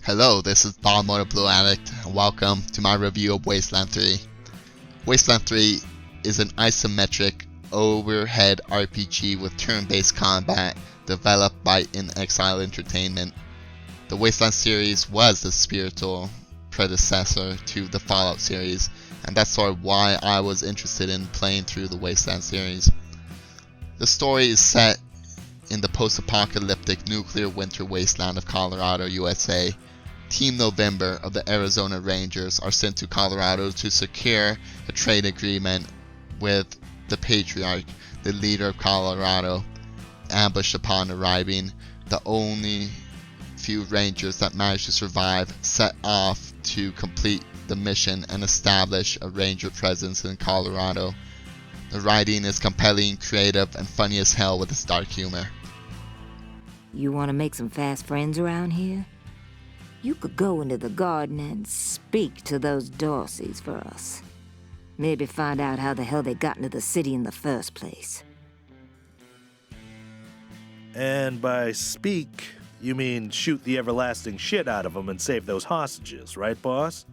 Hello, this is BalmoraBlueAddict, and welcome to my review of Wasteland 3. Wasteland 3 is an isometric overhead RPG with turn-based combat developed by In Exile Entertainment. The Wasteland series was the spiritual predecessor to the Fallout series, and that's sort of why I was interested in playing through the Wasteland series. The story is set in the post-apocalyptic nuclear winter wasteland of Colorado, USA. Team November of the Arizona Rangers are sent to Colorado to secure a trade agreement with the Patriarch, the leader of Colorado. Ambushed upon arriving, the only few Rangers that manage to survive set off to complete the mission and establish a Ranger presence in Colorado. The writing is compelling, creative, and funny as hell with its dark humor. You want to make some fast friends around here? You could go into the garden and speak to those Dorseys for us. Maybe find out how the hell they got into the city in the first place. And by speak, you mean shoot the everlasting shit out of them and save those hostages, right, boss?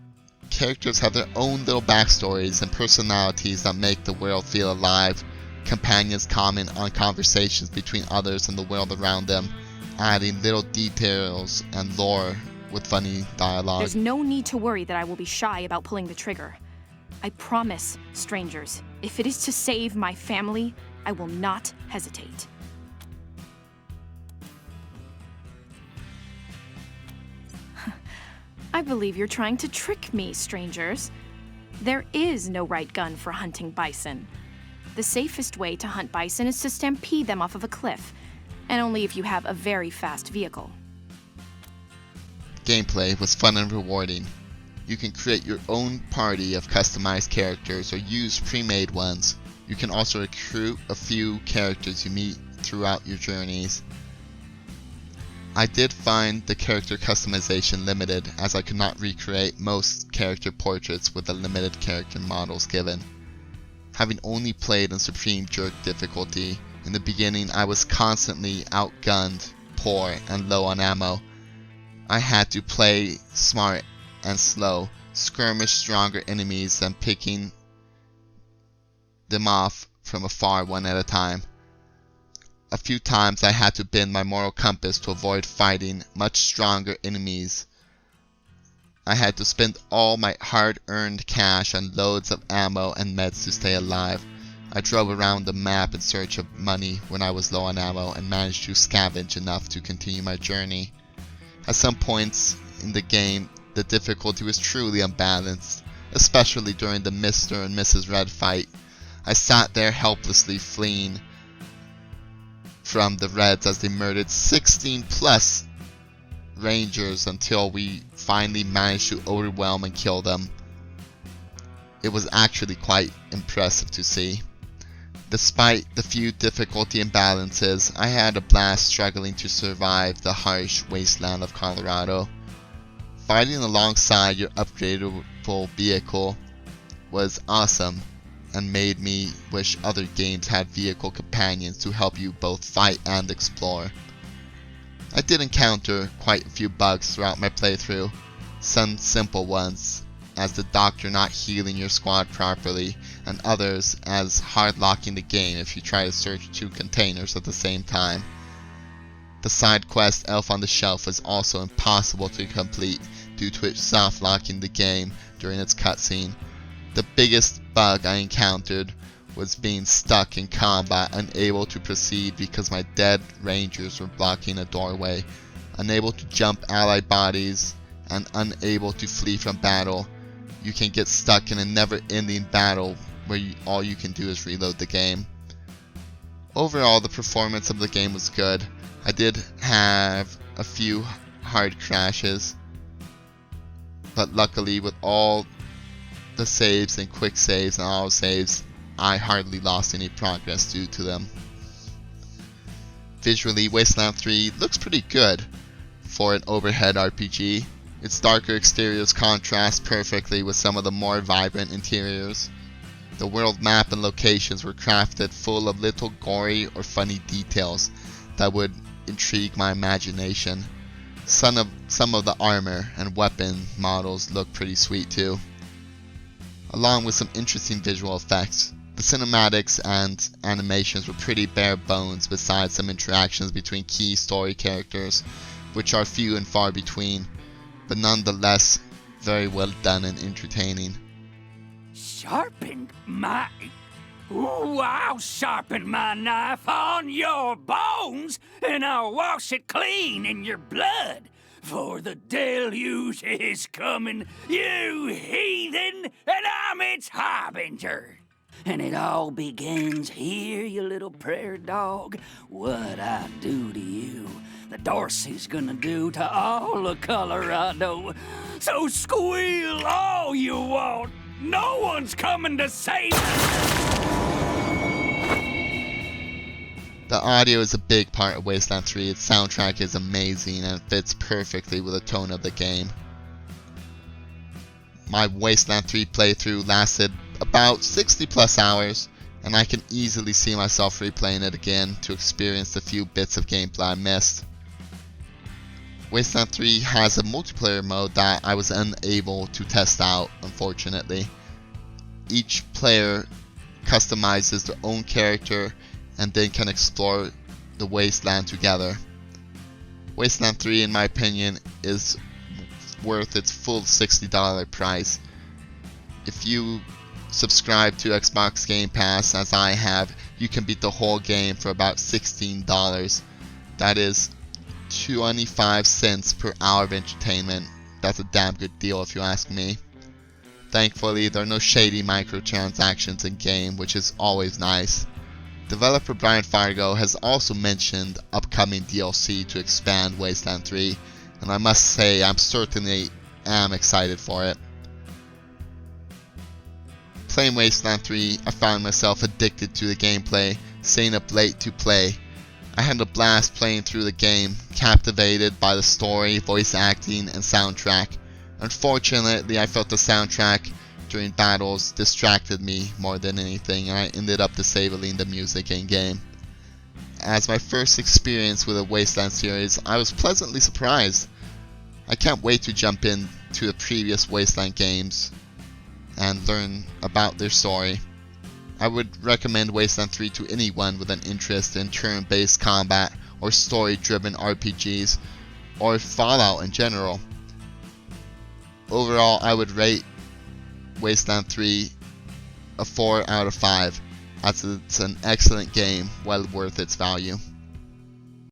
Characters have their own little backstories and personalities that make the world feel alive. Companions comment on conversations between others and the world around them, adding little details and lore with funny dialogue. There's no need to worry that I will be shy about pulling the trigger. I promise, strangers, if it is to save my family, I will not hesitate. I believe you're trying to trick me, strangers. There is no right gun for hunting bison. The safest way to hunt bison is to stampede them off of a cliff, and only if you have a very fast vehicle. Gameplay was fun and rewarding. You can create your own party of customized characters or use pre-made ones. You can also recruit a few characters you meet throughout your journeys. I did find the character customization limited, as I could not recreate most character portraits with the limited character models given. Having only played on Supreme Jerk difficulty, in the beginning I was constantly outgunned, poor, and low on ammo. I had to play smart and slow, skirmish stronger enemies and picking them off from afar one at a time. A few times I had to bend my moral compass to avoid fighting much stronger enemies. I had to spend all my hard-earned cash on loads of ammo and meds to stay alive. I drove around the map in search of money when I was low on ammo and managed to scavenge enough to continue my journey. At some points in the game, the difficulty was truly unbalanced, especially during the Mr. and Mrs. Red fight. I sat there helplessly fleeing from the Reds as they murdered 16 plus Rangers until we finally managed to overwhelm and kill them. It was actually quite impressive to see. Despite the few difficulty imbalances, I had a blast struggling to survive the harsh wasteland of Colorado. Fighting alongside your upgradable vehicle was awesome and made me wish other games had vehicle companions to help you both fight and explore. I did encounter quite a few bugs throughout my playthrough, some simple ones, as the doctor not healing your squad properly, and others as hard locking the game if you try to search 2 containers at the same time. The side quest Elf on the Shelf was also impossible to complete due to it soft locking the game during its cutscene. The biggest bug I encountered was being stuck in combat, unable to proceed because my dead Rangers were blocking a doorway, unable to jump allied bodies, and unable to flee from battle. You can get stuck in a never-ending battle where all you can do is reload the game. Overall, the performance of the game was good. I did have a few hard crashes, but luckily with all the saves and quick saves and auto saves, I hardly lost any progress due to them. Visually, Wasteland 3 looks pretty good for an overhead RPG. Its darker exteriors contrast perfectly with some of the more vibrant interiors. The world map and locations were crafted full of little gory or funny details that would intrigue my imagination. Some of the armor and weapon models look pretty sweet too, along with some interesting visual effects. The cinematics and animations were pretty bare bones besides some interactions between key story characters, which are few and far between, but nonetheless very well done and entertaining. Sharpened my... Ooh, I'll sharpen my knife on your bones, and I'll wash it clean in your blood. For the deluge is coming, you heathen, and I'm its harbinger. And it all begins here, you little prairie dog. What I do to you, the Dorsey's gonna do to all of Colorado. So squeal all you want. No one's coming to save us. The audio is a big part of Wasteland 3. Its soundtrack is amazing and fits perfectly with the tone of the game. My Wasteland 3 playthrough lasted about 60 plus hours, and I can easily see myself replaying it again to experience the few bits of gameplay I missed. Wasteland 3 has a multiplayer mode that I was unable to test out, unfortunately. Each player customizes their own character and then can explore the wasteland together. Wasteland 3, in my opinion, is worth its full $60 price. If you subscribe to Xbox Game Pass, as I have, you can beat the whole game for about $16. That is 25 cents per hour of entertainment. That's a damn good deal if you ask me. Thankfully, there are no shady microtransactions in game, which is always nice. Developer Brian Fargo has also mentioned upcoming DLC to expand Wasteland 3, and I must say I certainly am excited for it. Playing Wasteland 3, I found myself addicted to the gameplay, staying up late to play. I had a blast playing through the game, captivated by the story, voice acting, and soundtrack. Unfortunately, I felt the soundtrack during battles distracted me more than anything, and I ended up disabling the music in-game. As my first experience with the Wasteland series, I was pleasantly surprised. I can't wait to jump into the previous Wasteland games and learn about their story. I would recommend Wasteland 3 to anyone with an interest in turn-based combat or story-driven RPGs, or Fallout in general. Overall, I would rate Wasteland 3 a 4 out of 5, as it's an excellent game, well worth its value.